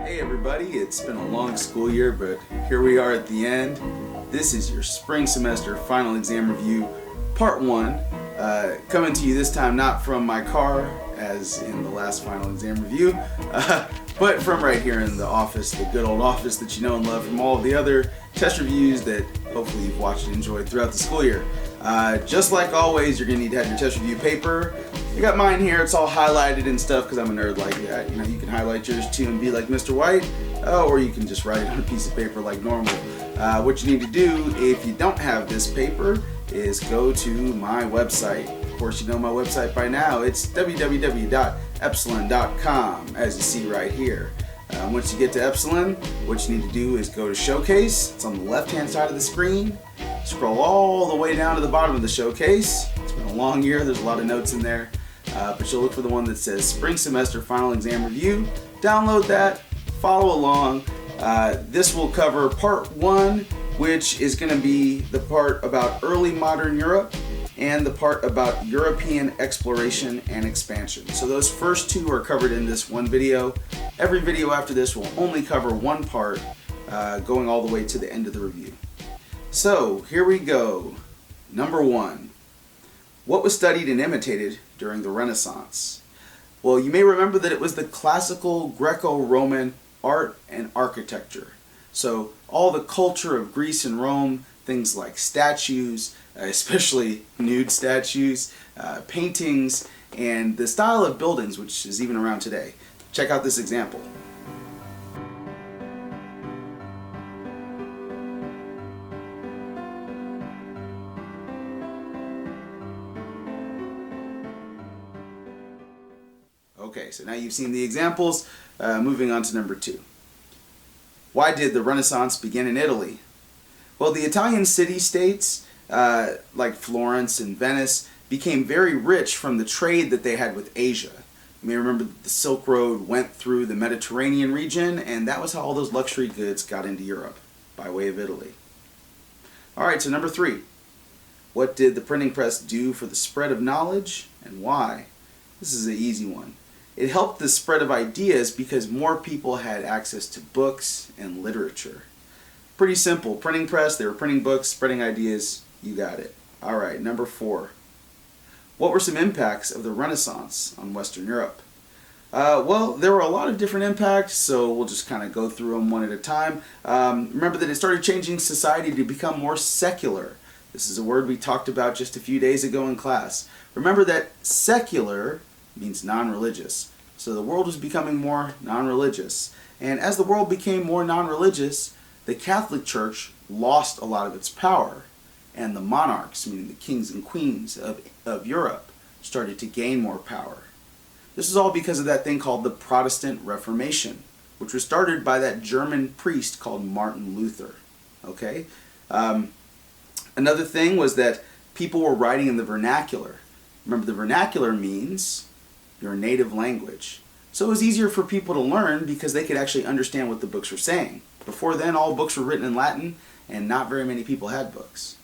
Hey everybody, it's been a long school year, but here we are at the end. This is your spring semester final exam review, part 1. Coming to you this time not from my car, as in the last final exam review, but from right here in the office, the good old office that you know and love from all of the other test reviews that hopefully you've watched and enjoyed throughout the school year. Just like always, you're going to need to have your test review paper. I got mine here, it's all highlighted and stuff because I'm a nerd like that. You know, you can highlight yours too and be like Mr. White, or you can just write it on a piece of paper like normal. What you need to do if you don't have this paper is go to my website. Of course, you know my website by now. It's www.epsilon.com, as you see right here. Once you get to Epsilon, what you need to do is go to Showcase. It's on the left-hand side of the screen. Scroll all the way down to the bottom of the Showcase. It's been a long year. There's a lot of notes in there. But you'll look for the one that says Spring Semester Final Exam Review. Download that. Follow along. This will cover part 1, which is going to be the part about early modern Europe and the part about European exploration and expansion. So those first two are covered in this one video. Every video after this will only cover one part, going all the way to the end of the review. So here we go. Number 1. What was studied and imitated during the Renaissance? Well, you may remember that it was the classical Greco-Roman art and architecture. So all the culture of Greece and Rome, things like statues, especially nude statues, paintings, and the style of buildings, which is even around today. Check out this example. Okay, so now you've seen the examples. Moving on to number 2. Why did the Renaissance begin in Italy? Well, the Italian city-states, like Florence and Venice, became very rich from the trade that they had with Asia. You may remember that the Silk Road went through the Mediterranean region, and that was how all those luxury goods got into Europe, by way of Italy. Alright, so number 3. What did the printing press do for the spread of knowledge, and why? This is an easy one. It helped the spread of ideas because more people had access to books and literature. Pretty simple. Printing press, they were printing books, spreading ideas, you got it. Alright, number 4. What were some impacts of the Renaissance on Western Europe? Well, there were a lot of different impacts, so we'll just kind of go through them one at a time. Remember that it started changing society to become more secular. This is a word we talked about just a few days ago in class. Remember that secular means non-religious. So the world was becoming more non-religious. And as the world became more non-religious, the Catholic Church lost a lot of its power. And the monarchs, meaning the kings and queens of Europe, started to gain more power. This is all because of that thing called the Protestant Reformation, which was started by that German priest called Martin Luther. Okay? Another thing was that people were writing in the vernacular. Remember, the vernacular means your native language. So it was easier for people to learn because they could actually understand what the books were saying. Before then, all books were written in Latin, and not very many people had books.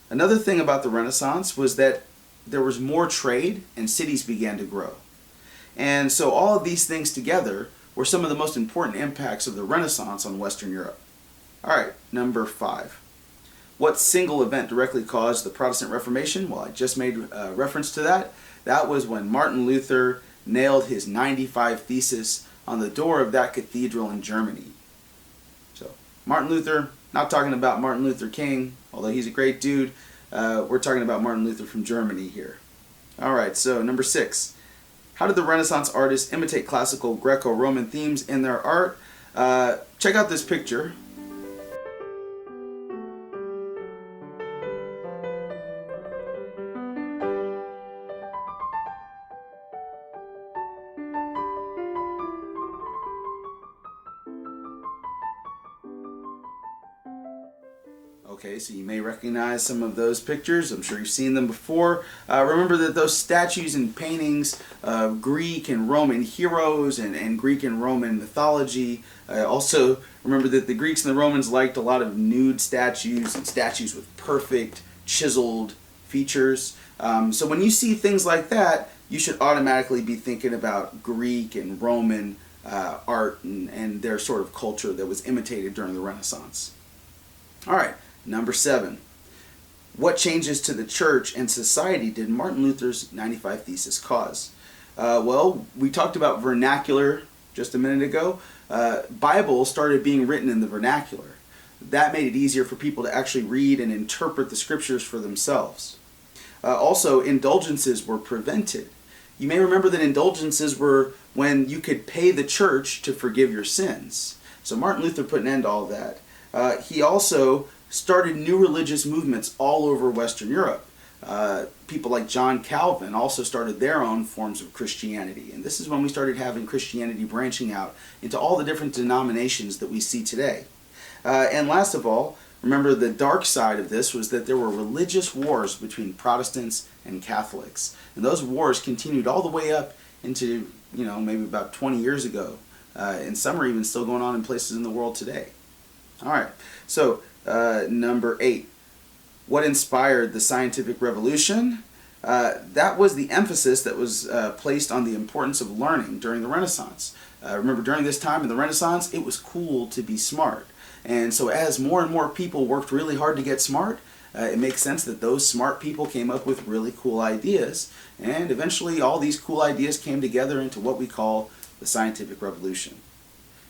Another thing about the Renaissance was that there was more trade and cities began to grow. And so all of these things together were some of the most important impacts of the Renaissance on Western Europe. Alright, number 5. What single event directly caused the Protestant Reformation? Well, I just made reference to that. That was when Martin Luther nailed his 95 Thesis on the door of that cathedral in Germany. So, Martin Luther, not talking about Martin Luther King, although he's a great dude. We're talking about Martin Luther from Germany here. Alright, so number 6. How did the Renaissance artists imitate classical Greco-Roman themes in their art? Check out this picture. Okay, so you may recognize some of those pictures. I'm sure you've seen them before. Remember that those statues and paintings of Greek and Roman heroes and Greek and Roman mythology. Also, remember that the Greeks and the Romans liked a lot of nude statues and statues with perfect, chiseled features. So when you see things like that, you should automatically be thinking about Greek and Roman art and their sort of culture that was imitated during the Renaissance. All right, number 7. What changes to the church and society did Martin Luther's 95 Theses cause? Well, we talked about vernacular just a minute ago. Bibles started being written in the vernacular. That made it easier for people to actually read and interpret the scriptures for themselves. Also, indulgences were prevented. You may remember that indulgences were when you could pay the church to forgive your sins. So Martin Luther put an end to all of that. He also started new religious movements all over Western Europe. People like John Calvin also started their own forms of Christianity. And this is when we started having Christianity branching out into all the different denominations that we see today. And last of all, remember the dark side of this was that there were religious wars between Protestants and Catholics. And those wars continued all the way up into, maybe about 20 years ago. And some are even still going on in places in the world today. All right, so number 8. What inspired the scientific revolution? That was the emphasis that was placed on the importance of learning during the Renaissance. Remember, during this time in the Renaissance, it was cool to be smart. And so as more and more people worked really hard to get smart, it makes sense that those smart people came up with really cool ideas. And eventually all these cool ideas came together into what we call the scientific revolution.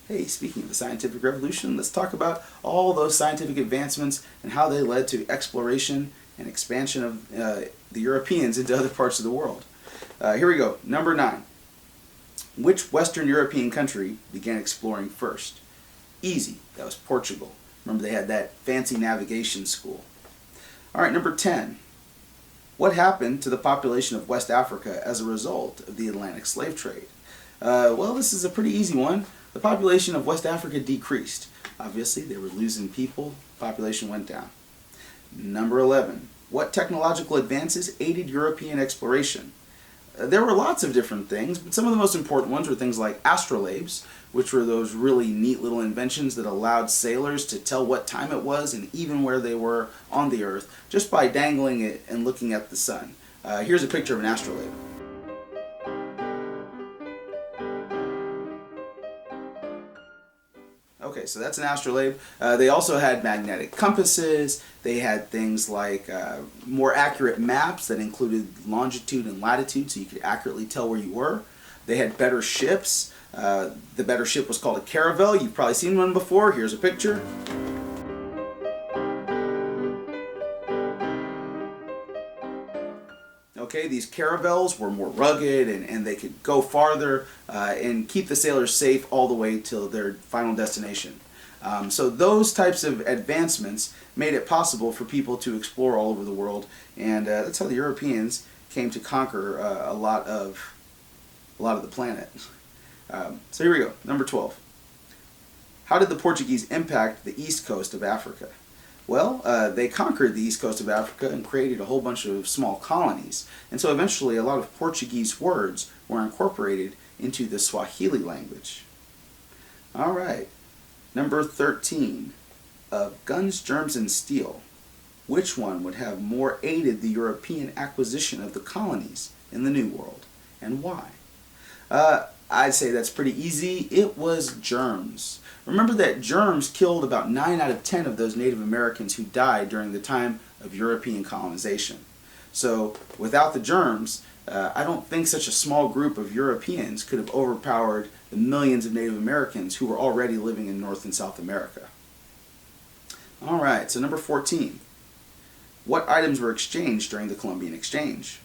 Hey, speaking of the scientific revolution, let's talk about all those scientific advancements and how they led to exploration and expansion of the Europeans into other parts of the world. Here we go. Number 9. Which Western European country began exploring first? Easy. That was Portugal. Remember, they had that fancy navigation school. All right, number 10. What happened to the population of West Africa as a result of the Atlantic slave trade? Well, this is a pretty easy one. The population of West Africa decreased. Obviously, they were losing people. Population went down. Number 11. What technological advances aided European exploration? There were lots of different things, but some of the most important ones were things like astrolabes, which were those really neat little inventions that allowed sailors to tell what time it was and even where they were on the earth just by dangling it and looking at the sun. Here's a picture of an astrolabe. Okay, so that's an astrolabe. They also had magnetic compasses. They had things like more accurate maps that included longitude and latitude, so you could accurately tell where you were. They had better ships. The better ship was called a caravel. You've probably seen one before. Here's a picture. Okay, these caravels were more rugged and they could go farther and keep the sailors safe all the way till their final destination. So those types of advancements made it possible for people to explore all over the world, and that's how the Europeans came to conquer a lot of the planet. So here we go, number 12. How did the Portuguese impact the east coast of Africa? Well, they conquered the east coast of Africa and created a whole bunch of small colonies. And so eventually a lot of Portuguese words were incorporated into the Swahili language. All right, number 13. Of guns, germs, and steel, which one would have more aided the European acquisition of the colonies in the New World, and why? I'd say that's pretty easy. It was germs. Remember that germs killed about 9 out of 10 of those Native Americans who died during the time of European colonization. So without the germs, I don't think such a small group of Europeans could have overpowered the millions of Native Americans who were already living in North and South America. All right, so number 14. What items were exchanged during the Columbian Exchange?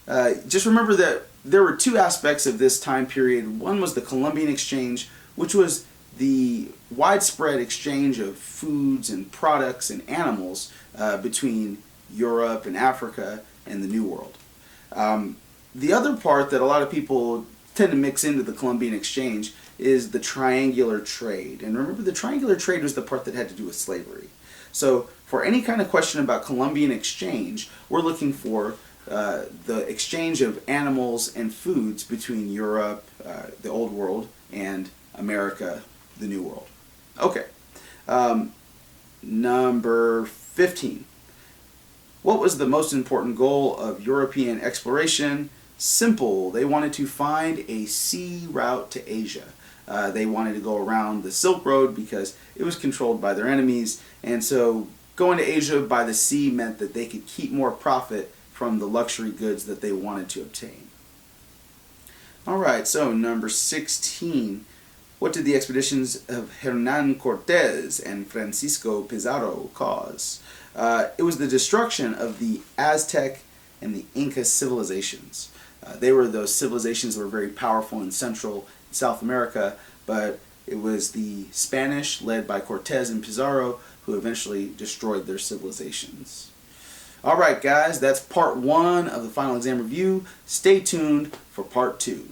Just remember that there were 2 aspects of this time period. One was the Columbian Exchange, which was the widespread exchange of foods and products and animals between Europe and Africa and the New World. The other part that a lot of people tend to mix into the Columbian Exchange is the triangular trade. And remember, the triangular trade was the part that had to do with slavery. So for any kind of question about Columbian Exchange, we're looking for the exchange of animals and foods between Europe, the Old World, and America, the New World. Okay, number 15. What was the most important goal of European exploration? Simple. They wanted to find a sea route to Asia. They wanted to go around the Silk Road because it was controlled by their enemies, and so going to Asia by the sea meant that they could keep more profit from the luxury goods that they wanted to obtain. Alright, so number 16. What did the expeditions of Hernan Cortes and Francisco Pizarro cause? It was the destruction of the Aztec and the Inca civilizations. They were those civilizations that were very powerful in Central and South America, but it was the Spanish, led by Cortes and Pizarro, who eventually destroyed their civilizations. Alright guys, that's part 1 of the final exam review. Stay tuned for part 2.